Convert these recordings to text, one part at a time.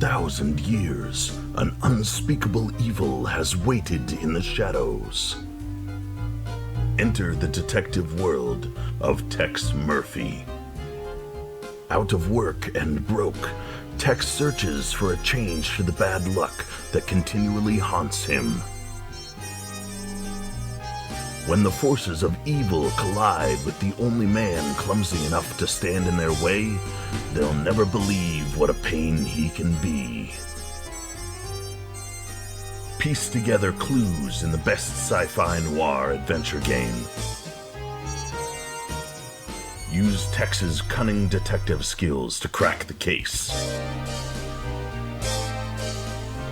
1,000 years, an unspeakable evil has waited in the shadows. Enter the detective world of Tex Murphy. Out of work and broke, Tex searches for a change to the bad luck that continually haunts him. When the forces of evil collide with the only man clumsy enough to stand in their way, they'll never believe what a pain he can be. Piece together clues in the best sci-fi noir adventure game. Use Tex's cunning detective skills to crack the case.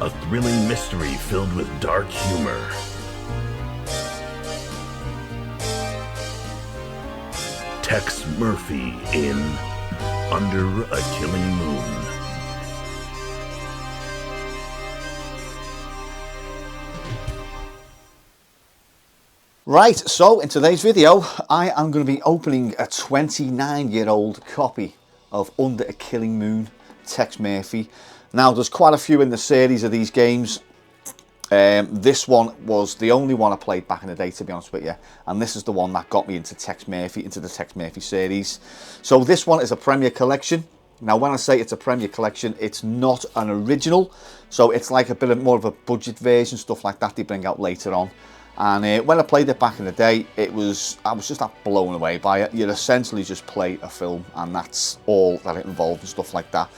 A thrilling mystery filled with dark humor. Tex Murphy in Under a Killing Moon. Right, so in today's video, I am going to be opening a 29-year-old copy of Under a Killing Moon, Tex Murphy. Now, there's quite a few in the series of these games. This one was the only one I played back in the day, to be honest with you. And this is the one that got me into Tex Murphy, into the Tex Murphy series. So this one is a Premier Collection. Now, when I say it's a Premier Collection, it's not an original. So it's like a bit of more of a budget version, stuff like that they bring out later on. And when I played it back in the day, I was just blown away by it. You'd essentially just play a film, and that's all that it involved and stuff like that.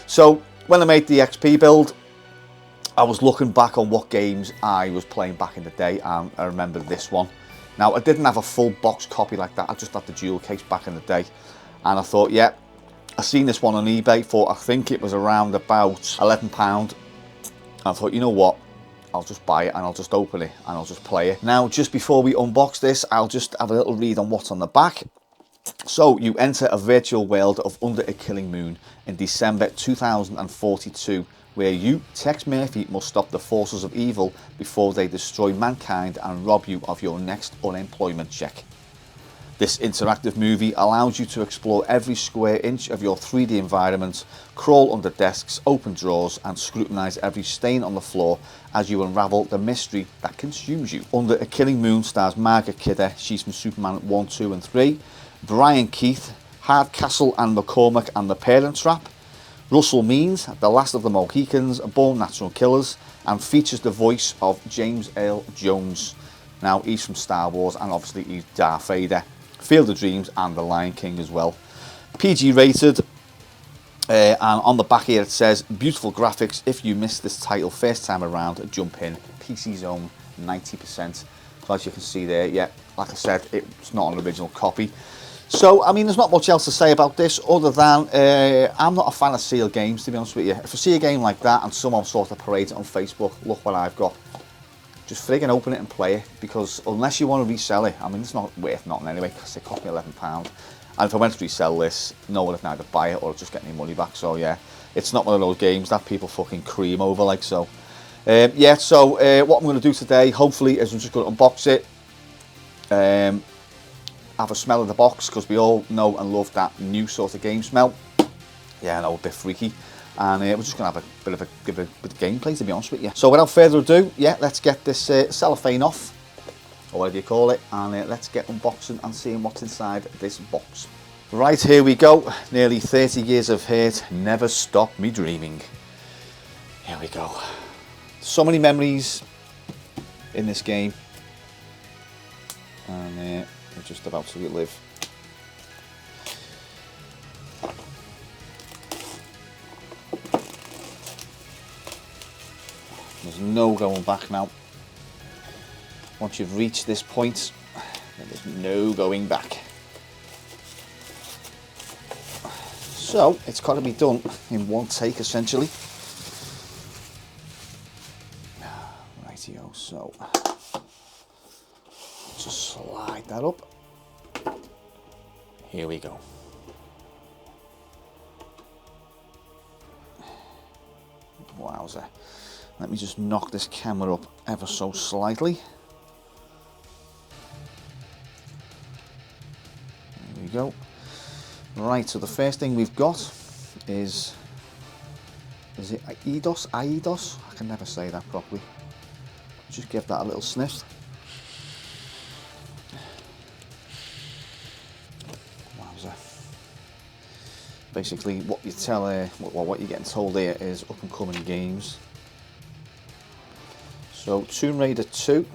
So when I made the XP build, I was looking back on what games I was playing back in the day, and I remember this one. Now, I didn't have a full box copy like that. I just had the dual case back in the day. And I thought, yeah, I seen this one on eBay for, I think it was around about £11. I thought, you know what? I'll just buy it and I'll just open it and I'll just play it. Now, just before we unbox this, I'll just have a little read on what's on the back. So, you enter a virtual world of Under a Killing Moon in December 2042, where you, Tex Murphy, must stop the forces of evil before they destroy mankind and rob you of your next unemployment check. This interactive movie allows you to explore every square inch of your 3D environment, crawl under desks, open drawers, and scrutinise every stain on the floor as you unravel the mystery that consumes you. Under a Killing Moon stars Margaret Kidder, she's from Superman 1, 2 and 3, Brian Keith, Hardcastle and McCormick and the Parent Trap, Russell Means, the last of the Mohicans, Born Natural Killers, and features the voice of James Earl Jones. Now, he's from Star Wars, and obviously he's Darth Vader, Field of Dreams and The Lion King as well. PG rated, and on the back here it says, beautiful graphics. If you missed this title first time around, jump in. PC Zone 90%. So as you can see there, yeah, like I said, it's not an original copy. So, I mean, there's not much else to say about this other than I'm not a fan of sealed games, to be honest with you. If I see a game like that and someone sort of parades it on Facebook, look what I've got. Just friggin' open it and play it, because unless you want to resell it, I mean, it's not worth nothing anyway, because it cost me £11. And if I went to resell this, no one would either buy it or just get any money back. So yeah, it's not one of those games that people fucking cream over like so. Yeah, so what I'm going to do today, hopefully, is I'm just going to unbox it, have a smell of the box, because we all know and love that new sort of game smell. Yeah, I know, a bit freaky. And we're just going to have a bit of gameplay, to be honest with you. So without further ado, yeah, let's get this cellophane off, or whatever you call it, and let's get unboxing and seeing what's inside this box. Right, here we go. Nearly 30 years of hate never stopped me dreaming. Here we go. So many memories in this game, and we're just about to relive. There's no going back now. Once you've reached this point, there's no going back. So it's got to be done in one take, essentially. Rightio, so just slide that up. Here we go. Wowza. Let me just knock this camera up ever so slightly. There we go. Right, so the first thing we've got is Is it Eidos? Aidos? I can never say that properly. Just give that a little sniff. Wowza. Basically, what you tell what you're getting told here is up and coming games. So Tomb Raider 2,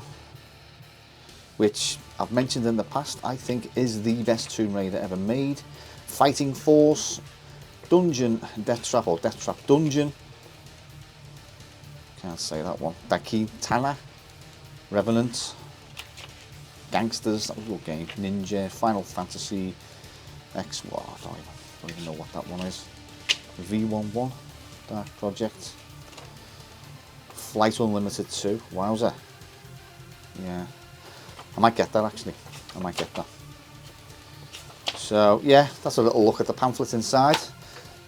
which I've mentioned in the past, I think is the best Tomb Raider ever made. Fighting Force, Dungeon, Death Trap or Death Trap Dungeon. Can't say that one. Daki Tana, Revenant, Gangsters, that was a good game. Ninja, Final Fantasy X, well, I don't even know what that one is. V11, Dark Project. Flight Unlimited 2, wowza. Yeah, I might get that actually. I might get that. So yeah, that's a little look at the pamphlet inside.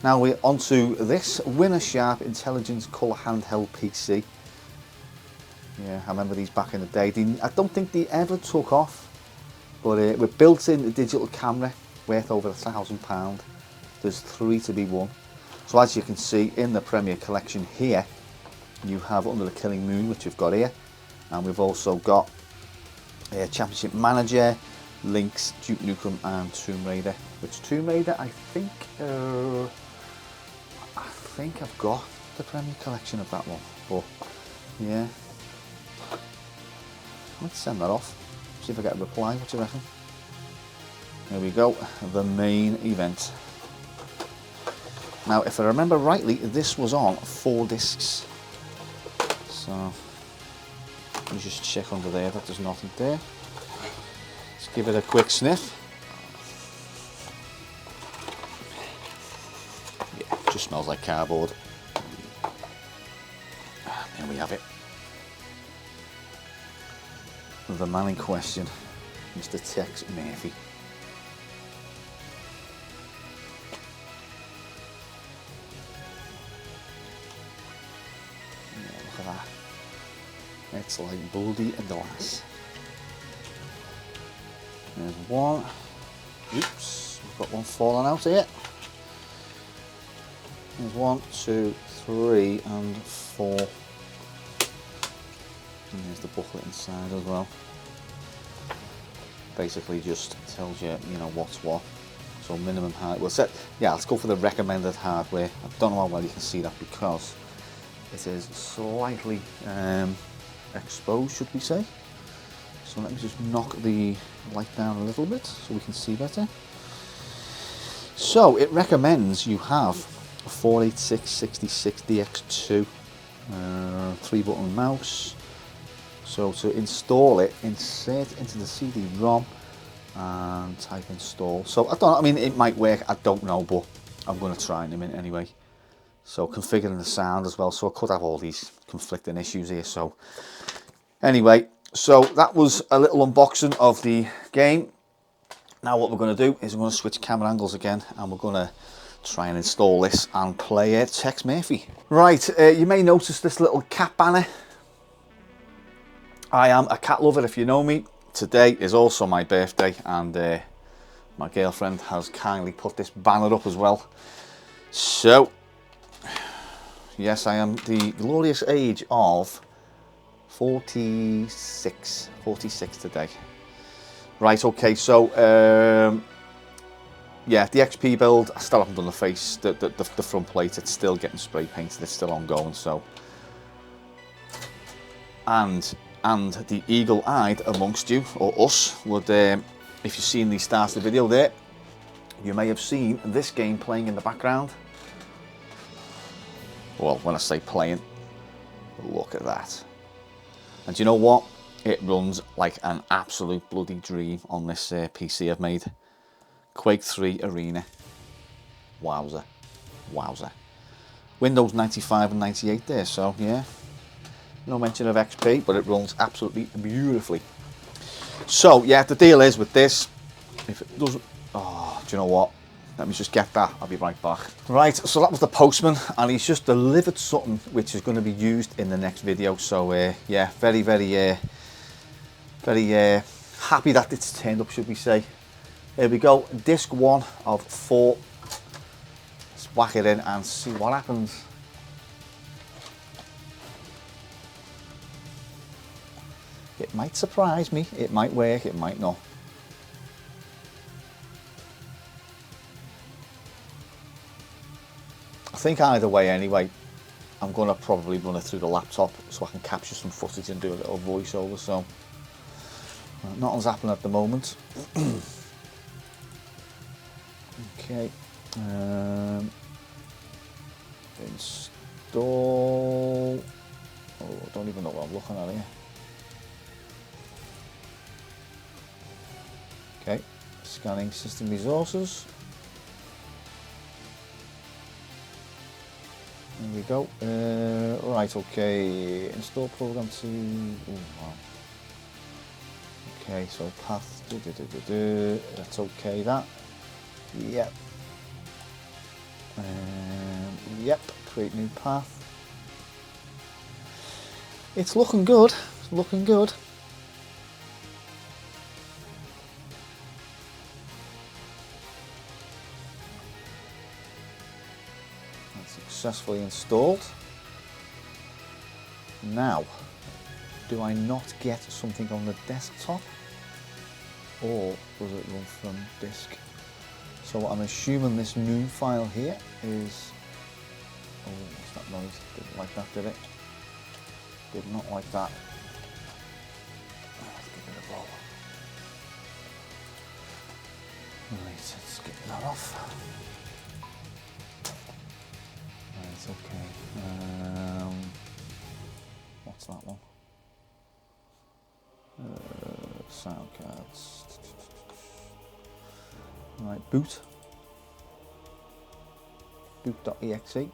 Now we're onto this Winner Sharp Intelligence Colour Handheld PC. Yeah, I remember these back in the day. I don't think they ever took off, but with built-in digital camera worth over £1,000. There's 3 to be won. So as you can see in the Premier Collection here, you have Under the Killing Moon, which we've got here, and we've also got Championship Manager, Lynx, Duke Nukem and Tomb Raider. Which Tomb Raider, I think I've got the Premier Collection of that one, but yeah, let's send that off, see if I get a reply. What do you reckon? There we go, the main event. Now if I remember rightly, this was on 4 discs. So let me just check under there that there's nothing there. Let's give it a quick sniff. Yeah, it just smells like cardboard. There we have it. The man in question, Mr. Tex Murphy. It's like bloody glass. There's one. Oops, we've got one falling out here. There's 1, 2, 3 and 4. And there's the booklet inside as well. Basically just tells you, you know, what's what. So minimum hardware. Well, set. Yeah, let's go for the recommended hardware. I don't know how well you can see that because it is slightly exposed, should we say. So let me just knock the light down a little bit so we can see better. So it recommends you have a 486-66DX2 3-button mouse. So to install it, insert into the CD-ROM and type install. So I mean it might work, I don't know, but I'm going to try in a minute anyway. So configuring the sound as well, so I could have all these conflicting issues here. So anyway, so that was a little unboxing of the game. Now what we're going to do is we're going to switch camera angles again and we're going to try and install this and play Tex Murphy. Right, you may notice this little cat banner. I am a cat lover if you know me. Today is also my birthday and my girlfriend has kindly put this banner up as well. So yes, I am the glorious age of 46 today. Right, okay, so yeah, the XP build, I still haven't done the face, the front plate, it's still getting spray painted, it's still ongoing, so. And the eagle-eyed amongst you, or us, would, if you've seen the start of the video there, you may have seen this game playing in the background. Well, when I say playing, look at that. And do you know what? It runs like an absolute bloody dream on this PC I've made. Quake 3 Arena. Wowza. Wowza. Windows 95 and 98 there, so yeah. No mention of XP, but it runs absolutely beautifully. So yeah, the deal is with this, if it doesn't, oh, do you know what? Let me just get that, I'll be right back. Right, so that was the postman, and he's just delivered something which is going to be used in the next video. So yeah, very happy that it's turned up, should we say. Here we go, disc 1 of 4. Let's whack it in and see what happens. might surprise me. It might work, it might not. I think either way anyway, I'm going to probably run it through the laptop so I can capture some footage and do a little voiceover. So nothing's happening at the moment. Okay, install. Oh, I don't even know what I'm looking at here. Okay, scanning system resources. There we go. Right, okay. Install program to. Oh, wow. Okay, so path. That's okay. That. Yep. Yep. Create new path. It's looking good. It's looking good. Successfully installed. Now, do I not get something on the desktop, or does it run from disk? So I'm assuming this new file here is. Oh, what's that noise? Didn't like that, did it? Did not like that. Let's give it a roll. Right, let's get that off. Right, okay. What's that one? Sound cards. Right, boot. Boot.exe.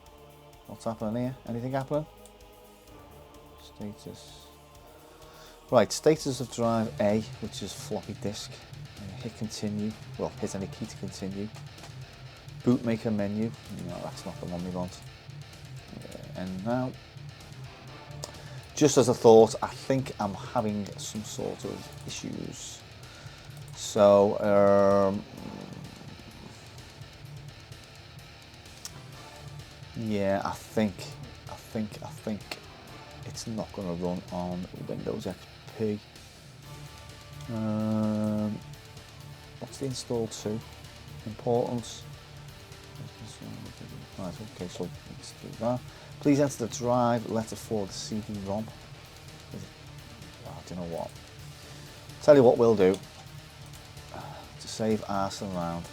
What's happening here? Anything happening? Status. Right, status of drive A, which is floppy disk. Hit continue. Well, hit any key to continue. Bootmaker menu. No, that's not the one we want. And now, just as a thought, I think I'm having some sort of issues. So, yeah, I think it's not going to run on Windows XP. What's the install to? Importance. Right, okay, so let's do that. Please enter the drive letter for the CD-ROM. I don't know what. Tell you what we'll do. To save arse around.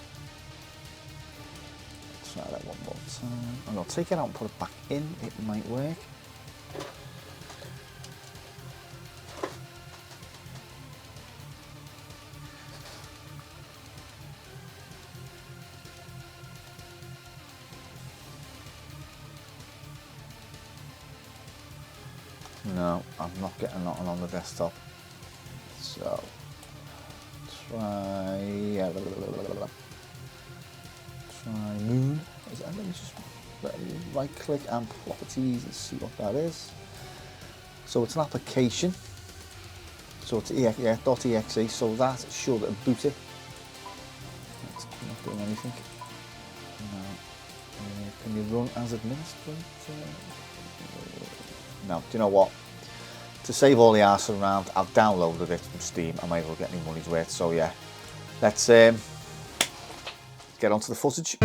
Try that one more time. I'm going to take it out and put it back in. It might work. No, I'm not getting nothing on the desktop. So, try Moon. Let me just right click and properties and see what that is. So it's an application. So it's .exe. So that should boot it. It's not doing anything. No. Can you run as administrator? No. Do you know what? To save all the arse around, I've downloaded it from Steam. I might as well get any money's worth. So yeah, let's get onto the footage.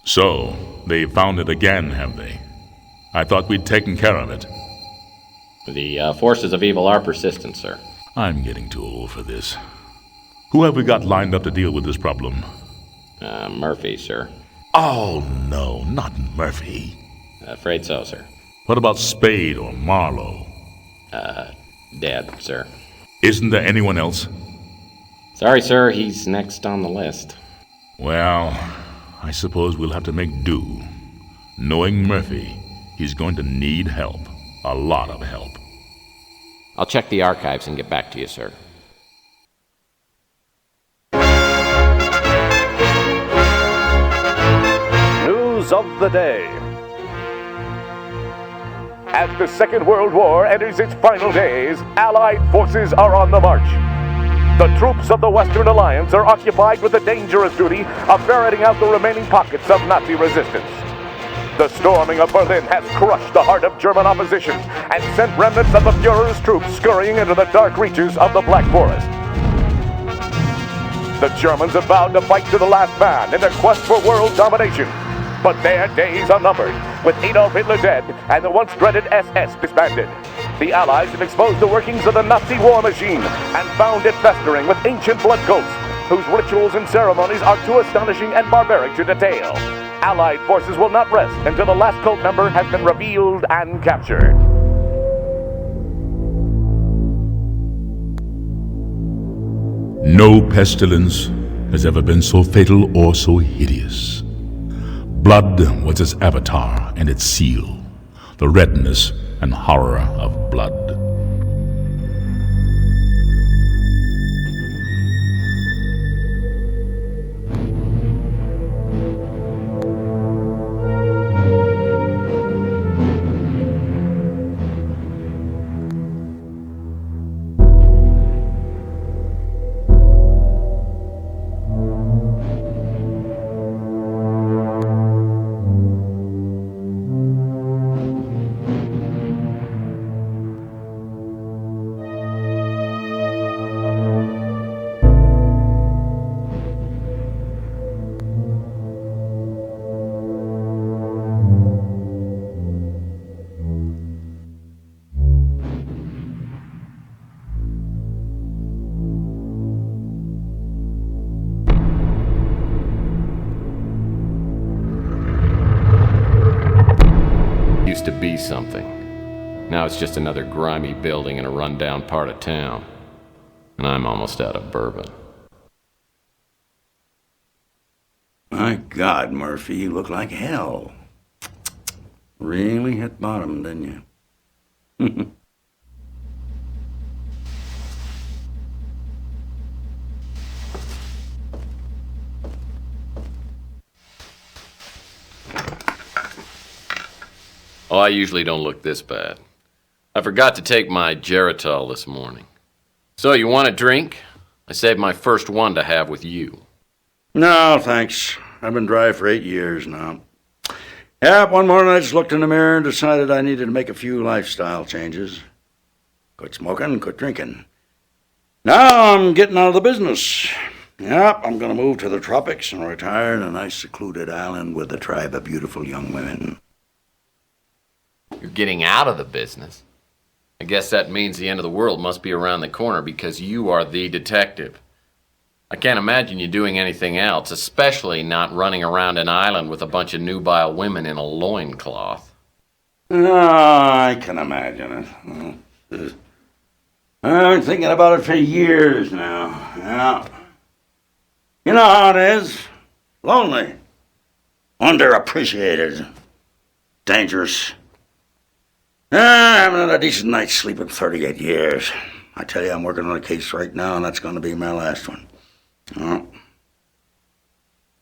So, they found it again, have they? I thought we'd taken care of it. The forces of evil are persistent, sir. I'm getting too old for this. Who have we got lined up to deal with this problem? Murphy, sir. Oh, no, not Murphy. Afraid so, sir. What about Spade or Marlowe? Dead, sir. Isn't there anyone else? Sorry, sir, he's next on the list. Well, I suppose we'll have to make do. Knowing Murphy, he's going to need help. A lot of help. I'll check the archives and get back to you, sir. News of the day. As the Second World War enters its final days, Allied forces are on the march. The troops of the Western Alliance are occupied with the dangerous duty of ferreting out the remaining pockets of Nazi resistance. The storming of Berlin has crushed the heart of German opposition and sent remnants of the Fuhrer's troops scurrying into the dark reaches of the Black Forest. The Germans have vowed to fight to the last man in their quest for world domination. But their days are numbered, with Adolf Hitler dead and the once dreaded SS disbanded. The Allies have exposed the workings of the Nazi war machine and found it festering with ancient blood cults, whose rituals and ceremonies are too astonishing and barbaric to detail. Allied forces will not rest until the last cult member has been revealed and captured. No pestilence has ever been so fatal or so hideous. Blood was its avatar and its seal, the redness and horror of blood. Used to be something. Now it's just another grimy building in a rundown part of town. And I'm almost out of bourbon. My God, Murphy, you look like hell. Really hit bottom, didn't you? Oh, I usually don't look this bad. I forgot to take my Geritol this morning. So, you want a drink? I saved my first one to have with you. No, thanks. I've been dry for 8 years now. Yeah, one morning I just looked in the mirror and decided I needed to make a few lifestyle changes. Quit smoking, quit drinking. Now I'm getting out of the business. Yep, I'm going to move to the tropics and retire in a nice secluded island with a tribe of beautiful young women. You're getting out of the business. I guess that means the end of the world must be around the corner because you are the detective. I can't imagine you doing anything else, especially not running around an island with a bunch of nubile women in a loincloth. I can imagine it. I've been thinking about it for years now. Yeah. You know how it is. Lonely. Underappreciated. Dangerous. I haven't had a decent night's sleep in 38 years. I tell you, I'm working on a case right now, and that's going to be my last one. Oh.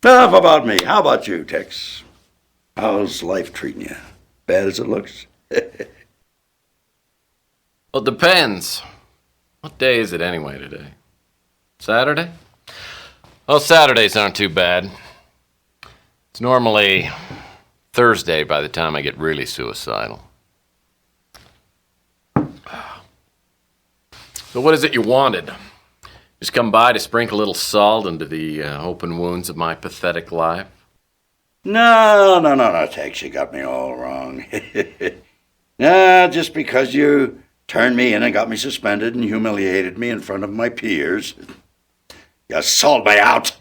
Enough about me. How about you, Tex? How's life treating you? Bad as it looks? Well, it depends. What day is it anyway today? Saturday? Well, Saturdays aren't too bad. It's normally Thursday by the time I get really suicidal. So what is it you wanted? Just come by to sprinkle a little salt into the open wounds of my pathetic life? No, Tex, you got me all wrong. Just because you turned me in and got me suspended and humiliated me in front of my peers. You sold me out.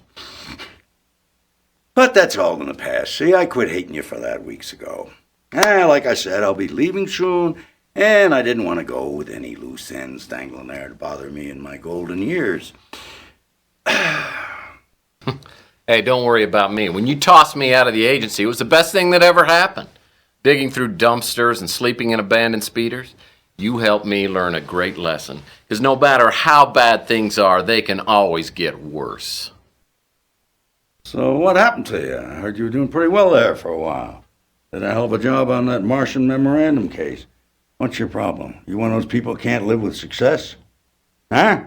But that's all in the past. See, I quit hating you for that weeks ago. Like I said, I'll be leaving soon, and I didn't want to go with any loose ends dangling there to bother me in my golden years. Hey, don't worry about me. When you tossed me out of the agency, it was the best thing that ever happened. Digging through dumpsters and sleeping in abandoned speeders, you helped me learn a great lesson. Because no matter how bad things are, they can always get worse. So what happened to you? I heard you were doing pretty well there for a while. Did a hell of a job on that Martian memorandum case. What's your problem? You one of those people who can't live with success? Huh?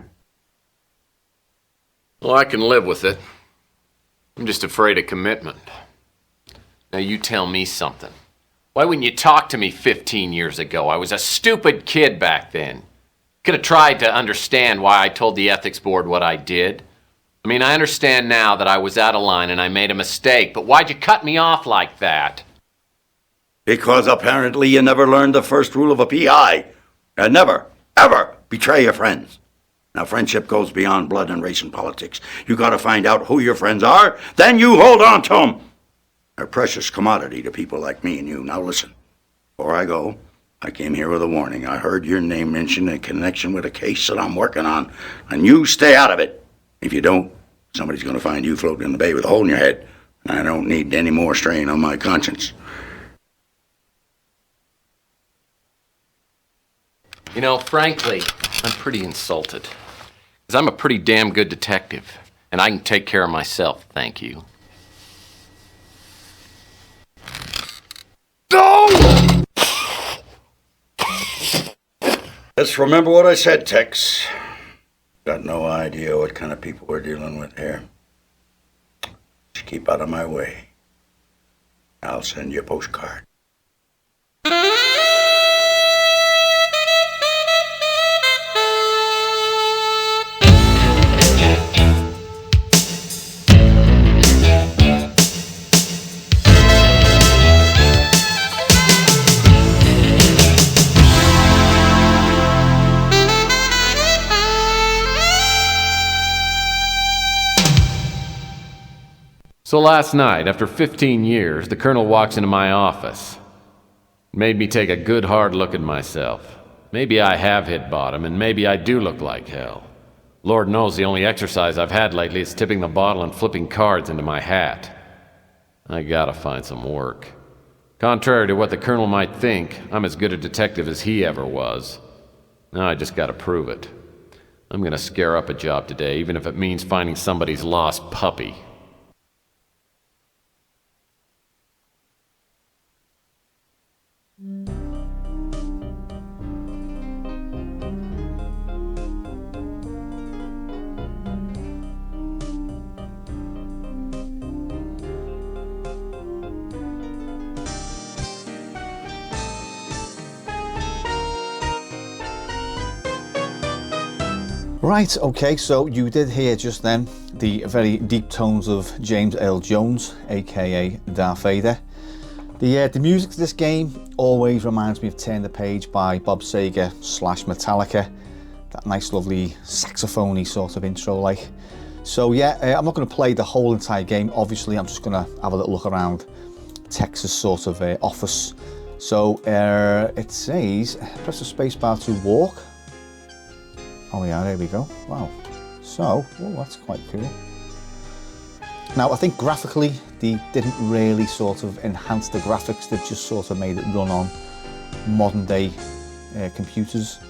Well, I can live with it. I'm just afraid of commitment. Now you tell me something. Why wouldn't you talk to me 15 years ago? I was a stupid kid back then. Could have tried to understand why I told the ethics board what I did. I mean, I understand now that I was out of line and I made a mistake, but why'd you cut me off like that? Because apparently you never learned the first rule of a PI. And never, ever betray your friends. Now, friendship goes beyond blood and race and politics. You gotta find out who your friends are, then you hold on to them. They're a precious commodity to people like me and you. Now listen, before I go, I came here with a warning. I heard your name mentioned in connection with a case that I'm working on, and you stay out of it. If you don't, somebody's gonna find you floating in the bay with a hole in your head. I don't need any more strain on my conscience. You know, frankly, I'm pretty insulted. Because I'm a pretty damn good detective, and I can take care of myself, thank you. No! Just remember what I said, Tex. Got no idea what kind of people we're dealing with here. Just keep out of my way. I'll send you a postcard. So last night, after 15 years, the colonel walks into my office. It made me take a good hard look at myself. Maybe I have hit bottom, and maybe I do look like hell. Lord knows the only exercise I've had lately is tipping the bottle and flipping cards into my hat. I gotta find some work. Contrary to what the colonel might think, I'm as good a detective as he ever was. Now I just gotta prove it. I'm gonna scare up a job today, even if it means finding somebody's lost puppy. Right, okay, so you did hear just then the very deep tones of James Earl Jones, aka Darth Vader. The music to this game always reminds me of Turn the Page by Bob Seger / Metallica. That nice lovely saxophony sort of intro like. So yeah, I'm not going to play the whole entire game, obviously. I'm just going to have a little look around Tex's sort of office. So it says, press the space bar to walk. Oh yeah, there we go. Wow. So, oh, that's quite cool. Now, I think graphically, they didn't really sort of enhance the graphics. They've just sort of made it run on modern day computers.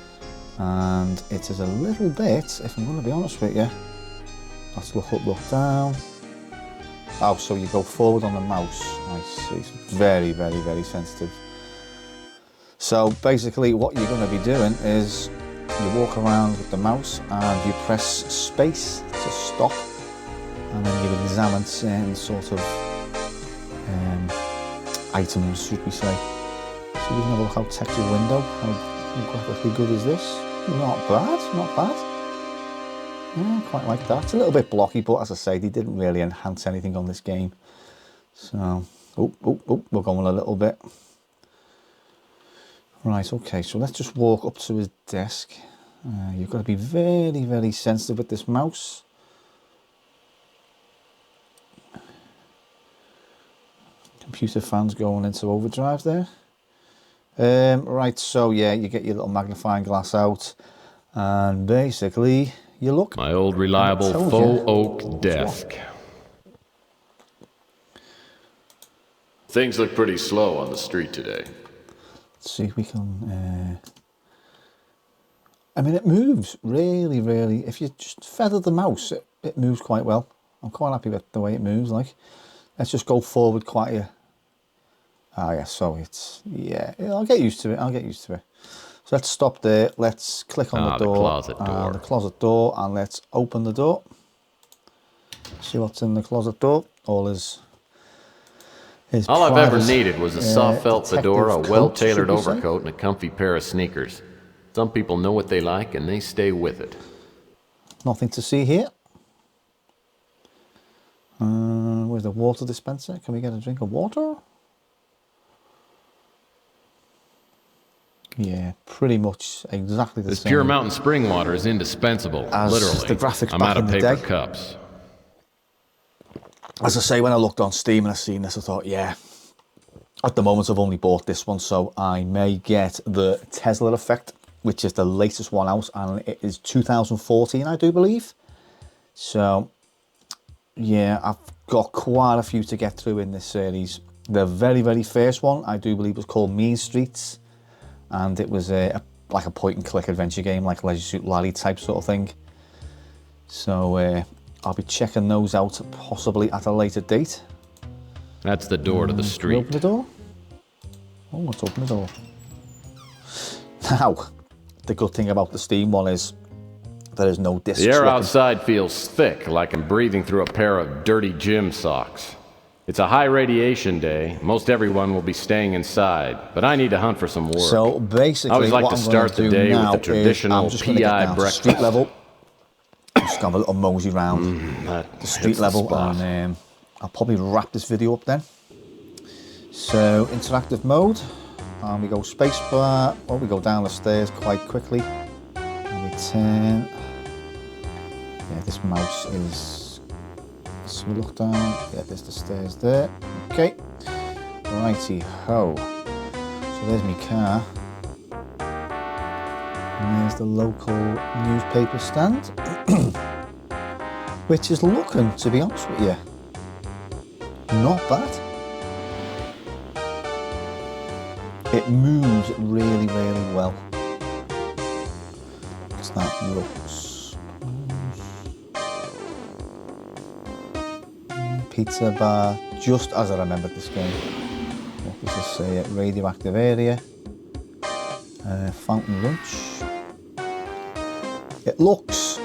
And it is a little bit, if I'm going to be honest with you, let's look up, look down. Oh, so you go forward on the mouse. I see. It's very, very, very sensitive. So basically what you're going to be doing is you walk around with the mouse and you press space to stop, and then you examine certain sort of items, should we say. So you can have a look out Tex's window. How graphically good is this? Not bad, not bad. Yeah, quite like that. It's a little bit blocky, but as I say, they didn't really enhance anything on this game. So, we're going a little bit. Right, okay, so let's just walk up to his desk. You've got to be very, very sensitive with this mouse. Computer fans going into overdrive there. Right, so yeah, you get your little magnifying glass out, and basically you look. My old reliable faux oak desk. Things look pretty slow on the street today. Let's see if we can. I mean, it moves really, really. If you just feather the mouse, it moves quite well. I'm quite happy with the way it moves. Like, let's just go forward quite a. Ah, yeah. So it's I'll get used to it. So let's stop there. Let's click on the door. The closet door, and let's open the door. See what's in the closet door. All I've ever needed was a soft felt fedora, a well-tailored overcoat, and a comfy pair of sneakers. Some people know what they like, and they stay with it. Nothing to see here. Where's the water dispenser? Can we get a drink of water? Yeah, pretty much exactly the same. This pure mountain spring water is indispensable, literally. The graphics I'm back out of in the paper day. cups. As I say, when I looked on Steam and I seen this, I thought, yeah, at the moment I've only bought this one, so I may get the Tesla Effect, which is the latest one out, and it is 2014, I do believe. So, yeah, I've got quite a few to get through in this series. The very, very first one, I do believe, was called Mean Streets, and it was like a point-and-click adventure game, like Leisure Suit Larry type sort of thing. So, I'll be checking those out possibly at a later date. That's the door to the street. Open the door? Oh, let's open the door. Now, the good thing about the Steam one is there is no disc. The air outside feels thick, like I'm breathing through a pair of dirty gym socks. It's a high radiation day. Most everyone will be staying inside, but I need to hunt for some work. So basically, I always like to start the day with the traditional PI breakfast. Street level. Just have a little mosey round the street level, and I'll probably wrap this video up then. So interactive mode, and we go spacebar. Or we go down the stairs quite quickly, and we turn. Yeah, this mouse is. So we look down. Yeah, there's the stairs there. Okay, righty ho. So there's my car. And there's the local newspaper stand, which is looking, to be honest with you, not bad. It moves really, really well. What's that? Looks. Pizza bar, just as I remembered this game. What does this say? Radioactive area. Fountain lunch. It looks,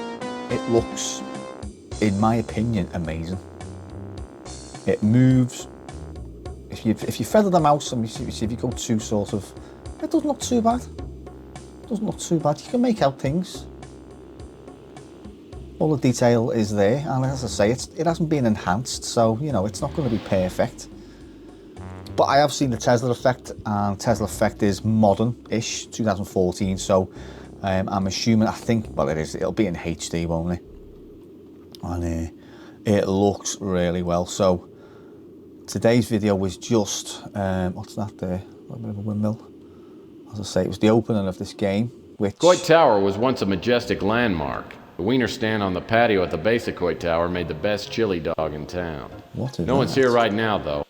in my opinion, amazing. It moves. If you feather the mouse and if you go too sort of, it doesn't look too bad. It doesn't look too bad. You can make out things. All the detail is there, and as I say, it hasn't been enhanced, so you know it's not going to be perfect. But I have seen the Tesla Effect, and Tesla Effect is modern-ish, 2014. So I'm assuming, well, it'll be in HD, won't it? And it looks really well. So today's video was just what's that there? A little bit of a windmill. As I say, it was the opening of this game. Which Coit Tower was once a majestic landmark. The wiener stand on the patio at the base of Coit Tower made the best chili dog in town. What is No one's here right now, though.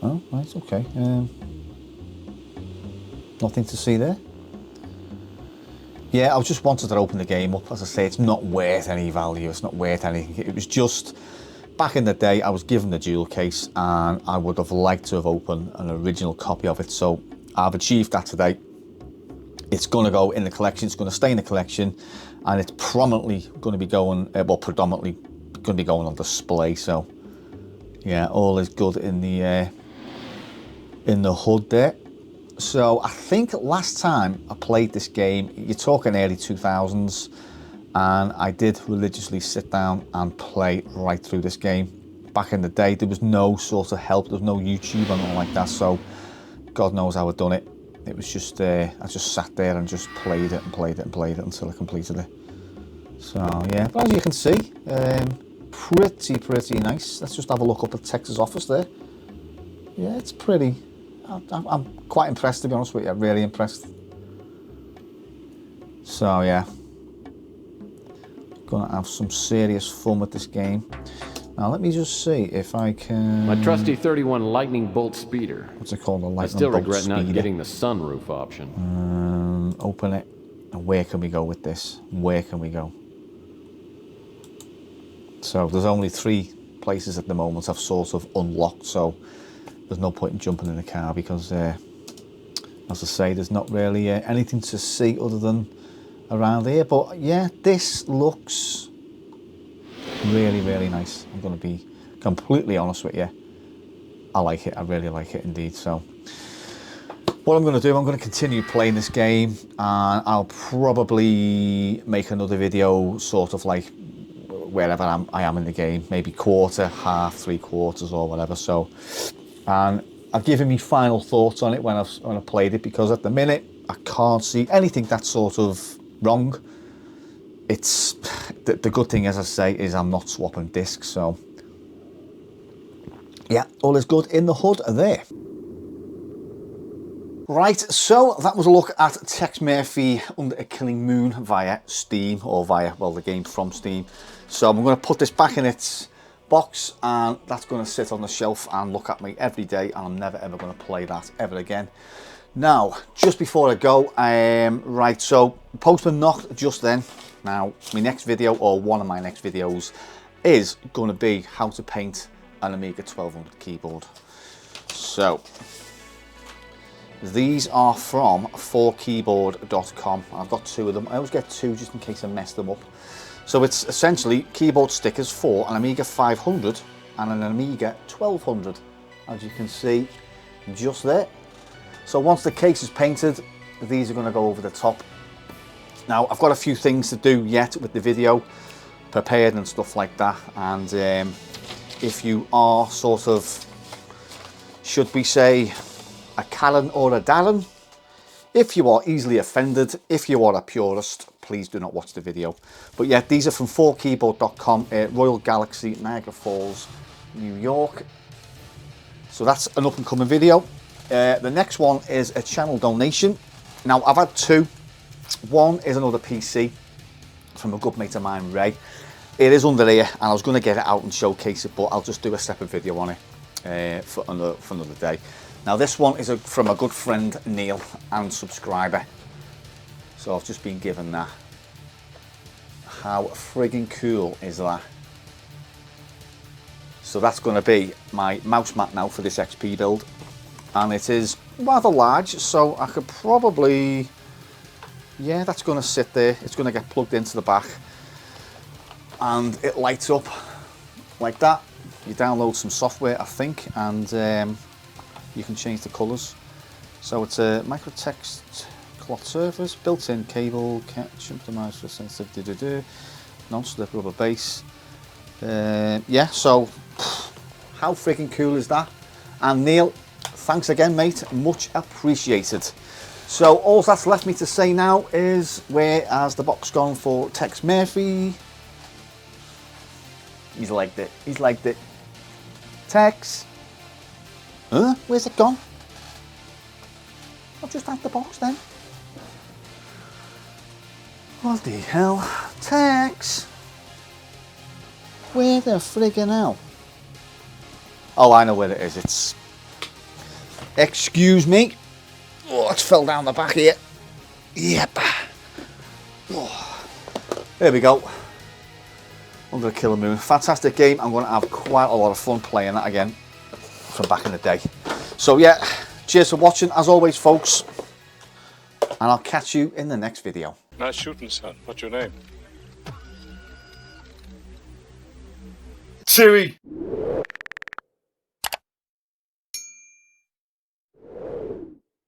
Oh, right, okay. Nothing to see there. Yeah, I just wanted to open the game up. As I say, it's not worth any value. It's not worth anything. It was just, back in the day, I was given the dual case, and I would have liked to have opened an original copy of it. So I've achieved that today. It's going to go in the collection. It's going to stay in the collection, and it's prominently going to be going, predominantly going to be going on display. So yeah, all is good in the hood there. So I think last time I played this game, you're talking early 2000s, and I did religiously sit down and play right through this game. Back in the day, there was no sort of help, there was no YouTube or anything like that, so God knows how I'd done it. It was just, I just sat there and just played it until I completed it. So yeah, but as you can see, pretty nice. Let's just have a look up at Tex's office there. Yeah, it's pretty. I'm quite impressed, to be honest with you. Really impressed. So yeah, gonna have some serious fun with this game. Now let me just see if I can... My trusty 31 lightning bolt speeder. What's it called? A lightning bolt I still regret speeder. not getting the sunroof option. Open it. And where can we go with this? Where can we go? So there's only 3 places at the moment I've sort of unlocked, so there's no point in jumping in the car because, as I say, there's not really anything to see other than around here. But yeah, this looks really, really nice. I'm going to be completely honest with you. I like it. I really like it indeed. So what I'm going to do, I'm going to continue playing this game, and I'll probably make another video sort of like wherever I am in the game, maybe quarter, half, 3/4 or whatever. So, and I've given me final thoughts on it when I've played it, because at the minute I can't see anything that's sort of wrong. It's the good thing, as I say, is I'm not swapping discs. So yeah, all is good in the hood there. Right, so that was a look at Tex Murphy Under a Killing Moon via Steam, or via, well, the game from Steam. So I'm going to put this back in its box, and that's going to sit on the shelf and look at me every day, and I'm never ever going to play that ever again. Now, just before I go, right, so postman knocked just then. Now, my next video, or one of my next videos, is going to be how to paint an Amiga 1200 keyboard. So these are from 4keyboard.com. I've got 2 of them. I always get 2 just in case I mess them up. So it's essentially keyboard stickers for an Amiga 500 and an Amiga 1200, as you can see just there. So once the case is painted, these are going to go over the top. Now, I've got a few things to do yet with the video, prepared and stuff like that. And if you are sort of, should we say, a Karen or a Darren, if you are easily offended, if you are a purist, please do not watch the video. But yeah, these are from 4keyboard.com, Royal Galaxy, Niagara Falls, New York. So that's an up and coming video. The next one is a channel donation. Now, I've had 2. One is another PC from a good mate of mine, Ray. It is under here, and I was going to get it out and showcase it, but I'll just do a separate video on it for another day. Now, this one is from a good friend, Neil, and subscriber. So I've just been given that. How frigging cool is that? So that's going to be my mouse mat now for this XP build. And it is rather large, so I could probably... yeah, that's going to sit there. It's going to get plugged into the back. And it lights up like that. You download some software, I think, and you can change the colours. So it's a microtext cloth surface, built-in cable, catch, optimised for sensitive, non-slip rubber base. Yeah, so how freaking cool is that? And Neil, thanks again, mate, much appreciated. So all that's left me to say now is, where has the box gone for Tex Murphy? He's liked it. He's liked it. Tex. Huh? Where's it gone? I've just had the box then. What the hell? Tex. Where the friggin' hell? Oh, I know where it is. It's... excuse me. Oh, it's fell down the back here. Yep. Oh. There we go. Under a Killer Moon. Fantastic game. I'm going to have quite a lot of fun playing that again from back in the day. So yeah, cheers for watching as always, folks. And I'll catch you in the next video. Nice shooting, son. What's your name? Siri,